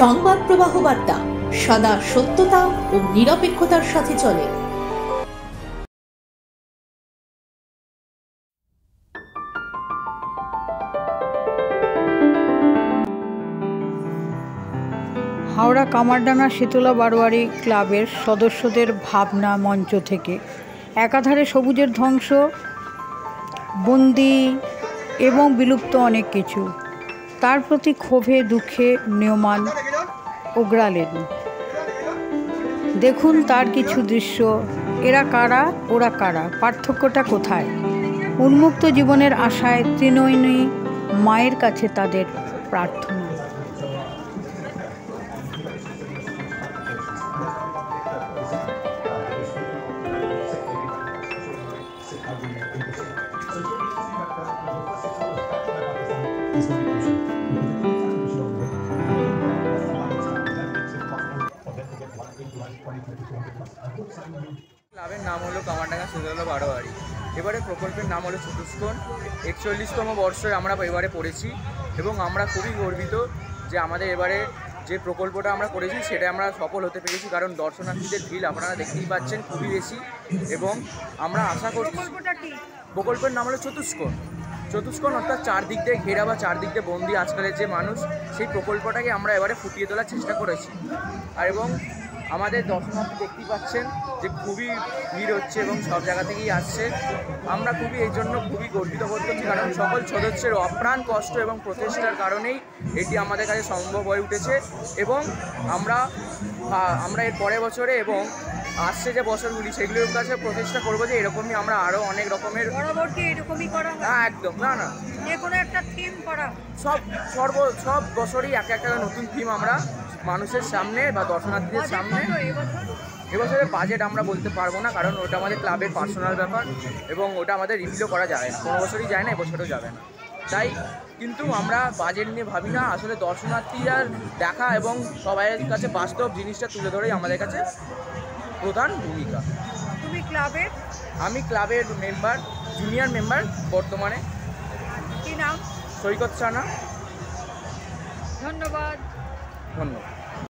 সংবাদ প্রবাহ বার্তা সদা সত্যতা ও নিরপেক্ষতার সাথে চলে। হাওড়া কামারডাঙ্গা শীতলা বারোয়ারি ক্লাবের সদস্যদের ভাবনা মঞ্চ থেকে একাধারে সবুজের ধ্বংস, বন্দি এবং বিলুপ্ত অনেক কিছু, তার প্রতি ক্ষোভে দুঃখে ম্রিয়মাণ ওগরালেন। দেখুন তার কিছু দৃশ্য। এরা কারা, ওরা কারা, পার্থক্যটা কোথায়? উন্মুক্ত জীবনের আশায় ত্রিনয়নী মায়ের কাছে তাদের প্রার্থনা। ক্লাবের নাম হলো কামারডাঙ্গা শীতলা বারোয়ারি। এবারে প্রকল্পের নাম হলো চতুষ্কোণ। 41তম বর্ষে আমরা এবারে পড়েছি এবং আমরা খুবই গর্বিত যে আমাদের এবারে যে প্রকল্পটা আমরা করেছি সেটা আমরা সফল হতে পেরেছি, কারণ দর্শনার্থীদের ভিড় আপনারা দেখতেই পাচ্ছেন খুবই বেশি। এবং আমরা আশা করছি, প্রকল্পের নাম হলো চতুষ্কোণ। চতুষ্কোণ অর্থাৎ চারদিক দিয়ে ঘেরা বা চারদিক দিয়ে বন্দি আজকালের যে মানুষ, সেই প্রকল্পটাকে আমরা এবারে ফুটিয়ে তোলার চেষ্টা করেছি। আর এবং আমাদের দর্শনার্থী দেখতেই পাচ্ছেন যে খুবই ভিড় হচ্ছে এবং সব জায়গা থেকেই আসছে। আমরা খুবই এই জন্য খুবই গর্বিত বোধ করছি, কারণ সকল সদস্যের অপ্রাণ কষ্ট এবং প্রচেষ্টার কারণেই এটি আমাদের কাছে সম্ভব হয়ে উঠেছে। এবং আমরা এর পরের বছরে এবং আসছে যে বছরগুলি সেগুলোর কাছে প্রচেষ্টা করবো যে এরকমই আমরা আরও অনেক রকমের এরকমই করা, একদম না যে কোনো একটা থিম করা, সব বছরই একটা নতুন থিম আমরা মানুষের সামনে বা দর্শনার্থীদের সামনে। এবছরের বাজেট আমরা বলতে পারবো না, কারণ ওটা আমাদের ক্লাবের পার্সোনাল ব্যাপার এবং ওটা আমাদের রিভিলও করা যায় না, কোনো বছরই যায় না, এবছরও যাবে না। তাই কিন্তু আমরা বাজেট নিয়ে ভাবি না, আসলে দর্শনার্থীরা দেখা এবং সবাইয়ের কাছে বাস্তব জিনিসটা তুলে ধরেই আমাদের কাছে প্রধান ভূমিকা। আমি ক্লাবের মেম্বার, জুনিয়র মেম্বার বর্তমানে। কি নাম? সৈকত সানা। ধন্যবাদ।